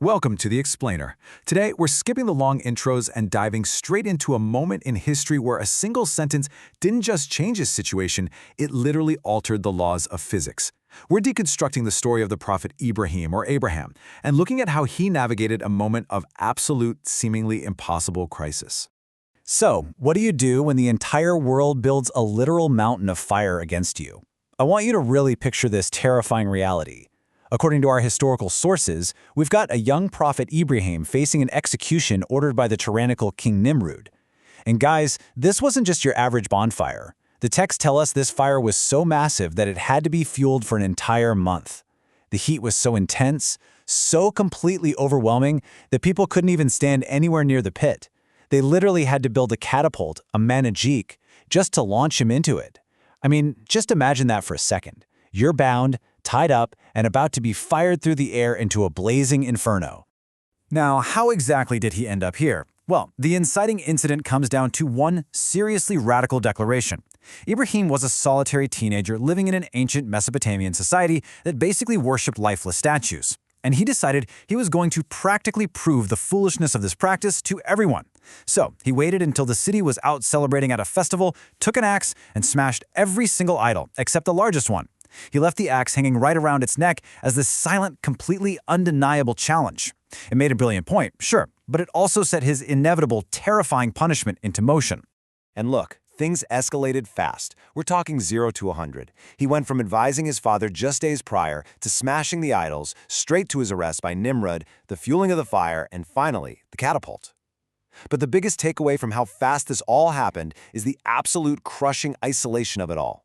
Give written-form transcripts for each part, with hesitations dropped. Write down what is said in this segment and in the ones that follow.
Welcome to The Explainer. Today, we're skipping the long intros and diving straight into a moment in history where a single sentence didn't just change his situation, it literally altered the laws of physics. We're deconstructing the story of the Prophet Ibrahim, or Abraham, and looking at how he navigated a moment of absolute, seemingly impossible crisis. So, what do you do when the entire world builds a literal mountain of fire against you? I want you to really picture this terrifying reality. According to our historical sources, we've got a young prophet Ibrahim facing an execution ordered by the tyrannical King Nimrod. And guys, this wasn't just your average bonfire. The texts tell us this fire was so massive that it had to be fueled for an entire month. The heat was so intense, so completely overwhelming, that people couldn't even stand anywhere near the pit. They literally had to build a catapult, a manajik, just to launch him into it. I mean, just imagine that for a second. You're bound, tied up, and about to be fired through the air into a blazing inferno. Now, how exactly did he end up here? Well, the inciting incident comes down to one seriously radical declaration. Ibrahim was a solitary teenager living in an ancient Mesopotamian society that basically worshipped lifeless statues. And he decided he was going to practically prove the foolishness of this practice to everyone. So he waited until the city was out celebrating at a festival, took an axe, and smashed every single idol, except the largest one. He left the axe hanging right around its neck as this silent, completely undeniable challenge. It made a brilliant point, sure, but it also set his inevitable, terrifying punishment into motion. And look, things escalated fast. We're talking 0 to 100. He went from advising his father just days prior to smashing the idols, straight to his arrest by Nimrod, the fueling of the fire, and finally, the catapult. But the biggest takeaway from how fast this all happened is the absolute crushing isolation of it all.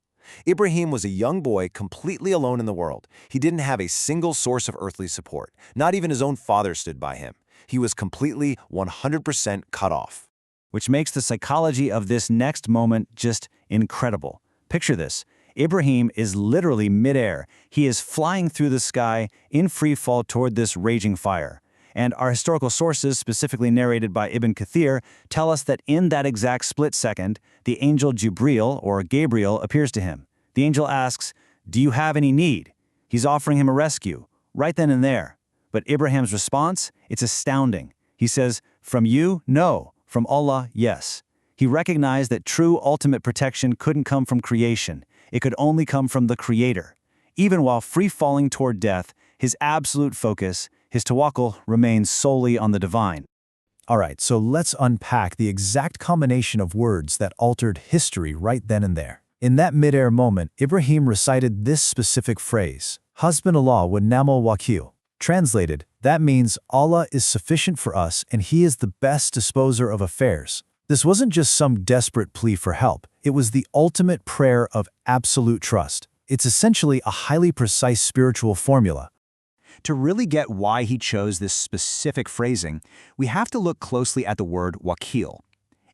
Ibrahim was a young boy completely alone in the world. He didn't have a single source of earthly support. Not even his own father stood by him. He was completely 100% cut off. Which makes the psychology of this next moment just incredible. Picture this. Ibrahim is literally midair. He is flying through the sky in free fall toward this raging fire. And our historical sources, specifically narrated by Ibn Kathir, tell us that in that exact split second, the angel Jibril, or Gabriel, appears to him. The angel asks, "Do you have any need?" He's offering him a rescue, right then and there. But Ibrahim's response, it's astounding. He says, "From you, no. From Allah, yes." He recognized that true ultimate protection couldn't come from creation. It could only come from the Creator. Even while free-falling toward death, his absolute focus, his tawakkul, remains solely on the divine. All right, so let's unpack the exact combination of words that altered history right then and there. In that midair moment, Ibrahim recited this specific phrase, Hasbunallah wa ni'mal wakil. Translated, that means Allah is sufficient for us and He is the best disposer of affairs. This wasn't just some desperate plea for help. It was the ultimate prayer of absolute trust. It's essentially a highly precise spiritual formula. To really get why he chose this specific phrasing, we have to look closely at the word wakil.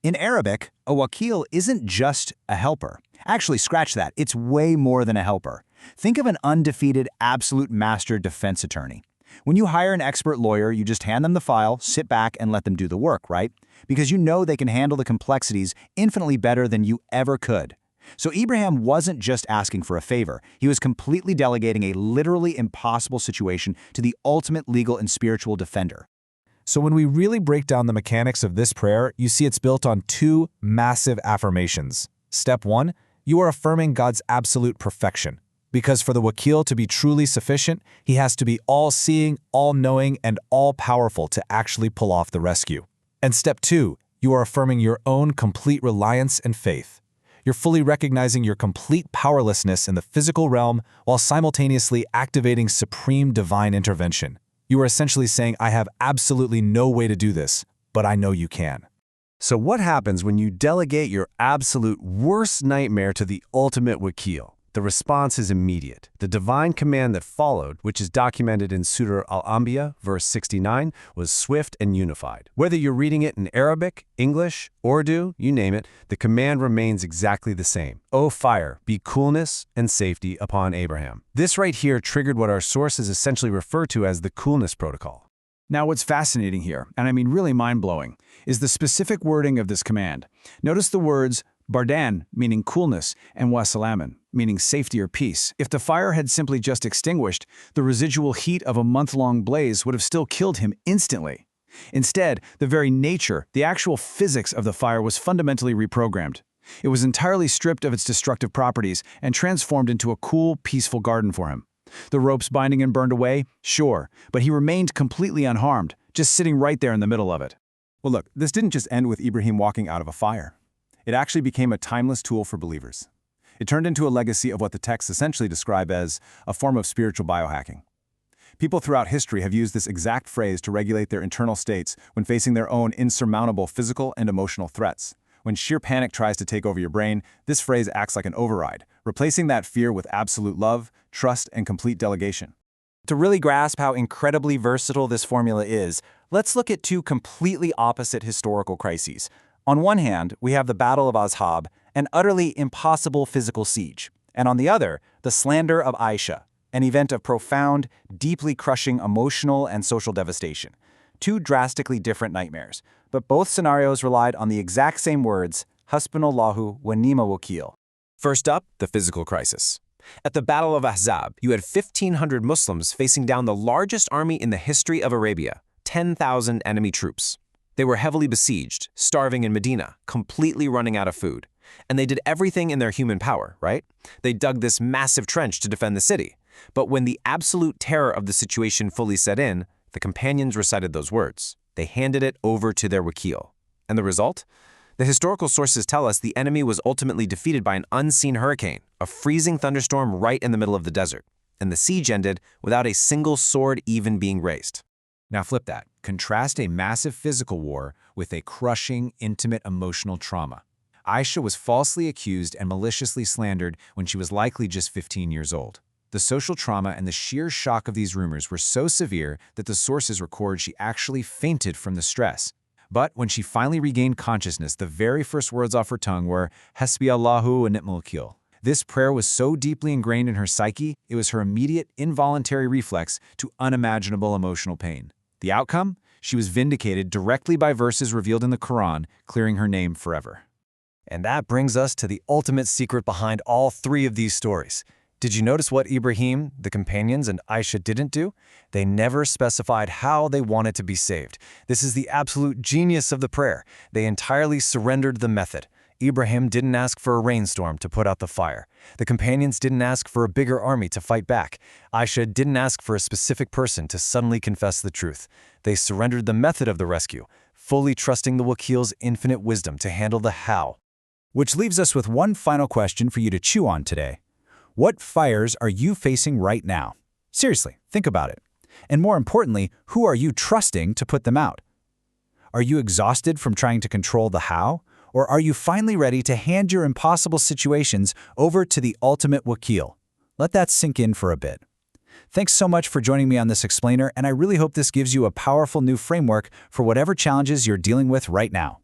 In Arabic, a wakil isn't just a helper. Actually, scratch that. It's way more than a helper. Think of an undefeated, absolute master defense attorney. When you hire an expert lawyer, you just hand them the file, sit back, and let them do the work, right? Because you know they can handle the complexities infinitely better than you ever could. So Ibrahim wasn't just asking for a favor. He was completely delegating a literally impossible situation to the ultimate legal and spiritual defender. So when we really break down the mechanics of this prayer, you see it's built on two massive affirmations. Step 1, you are affirming God's absolute perfection. Because for the wakil to be truly sufficient, he has to be all-seeing, all-knowing, and all-powerful to actually pull off the rescue. And step 2, you are affirming your own complete reliance and faith. You're fully recognizing your complete powerlessness in the physical realm while simultaneously activating supreme divine intervention. You are essentially saying, I have absolutely no way to do this, but I know you can. So what happens when you delegate your absolute worst nightmare to the ultimate wakil? The response is immediate. The divine command that followed, which is documented in Surah Al-Anbiya, verse 69, was swift and unified. Whether you're reading it in Arabic, English, Urdu, you name it, the command remains exactly the same. O fire, be coolness and safety upon Abraham. This right here triggered what our sources essentially refer to as the coolness protocol. Now, what's fascinating here, and I mean really mind-blowing, is the specific wording of this command. Notice the words, Bardan, meaning coolness, and Wasalaman, meaning safety or peace. If the fire had simply just extinguished, the residual heat of a month-long blaze would have still killed him instantly. Instead, the very nature, the actual physics of the fire was fundamentally reprogrammed. It was entirely stripped of its destructive properties and transformed into a cool, peaceful garden for him. The ropes binding him burned away, sure, but he remained completely unharmed, just sitting right there in the middle of it. Well, look, this didn't just end with Ibrahim walking out of a fire. It actually became a timeless tool for believers. It turned into a legacy of what the texts essentially describe as a form of spiritual biohacking. People throughout history have used this exact phrase to regulate their internal states when facing their own insurmountable physical and emotional threats. When sheer panic tries to take over your brain, this phrase acts like an override, replacing that fear with absolute love, trust, and complete delegation. To really grasp how incredibly versatile this formula is, let's look at two completely opposite historical crises. On one hand, we have the Battle of Azhab, an utterly impossible physical siege, and on the other, the slander of Aisha, an event of profound, deeply crushing emotional and social devastation. Two drastically different nightmares, but both scenarios relied on the exact same words, Hasbunallahu wa ni'mal wakeel. First up, the physical crisis. At the Battle of Ahzab, you had 1,500 Muslims facing down the largest army in the history of Arabia, 10,000 enemy troops. They were heavily besieged, starving in Medina, completely running out of food. And they did everything in their human power, right? They dug this massive trench to defend the city. But when the absolute terror of the situation fully set in, the companions recited those words. They handed it over to their wakeel. And the result? The historical sources tell us the enemy was ultimately defeated by an unseen hurricane, a freezing thunderstorm right in the middle of the desert. And the siege ended without a single sword even being raised. Now flip that. Contrast a massive physical war with a crushing, intimate emotional trauma. Aisha was falsely accused and maliciously slandered when she was likely just 15 years old. The social trauma and the sheer shock of these rumors were so severe that the sources record she actually fainted from the stress. But when she finally regained consciousness, the very first words off her tongue were, Hasbi Allahu wa ni'mal wakeel. This prayer was so deeply ingrained in her psyche, it was her immediate, involuntary reflex to unimaginable emotional pain. The outcome? She was vindicated directly by verses revealed in the Quran, clearing her name forever. And that brings us to the ultimate secret behind all three of these stories. Did you notice what Ibrahim, the companions, and Aisha didn't do? They never specified how they wanted to be saved. This is the absolute genius of the prayer. They entirely surrendered the method. Ibrahim didn't ask for a rainstorm to put out the fire. The companions didn't ask for a bigger army to fight back. Aisha didn't ask for a specific person to suddenly confess the truth. They surrendered the method of the rescue, fully trusting the wakeel's infinite wisdom to handle the how. Which leaves us with one final question for you to chew on today. What fires are you facing right now? Seriously, think about it. And more importantly, who are you trusting to put them out? Are you exhausted from trying to control the how? Or are you finally ready to hand your impossible situations over to the ultimate wakeel? Let that sink in for a bit. Thanks so much for joining me on this explainer, and I really hope this gives you a powerful new framework for whatever challenges you're dealing with right now.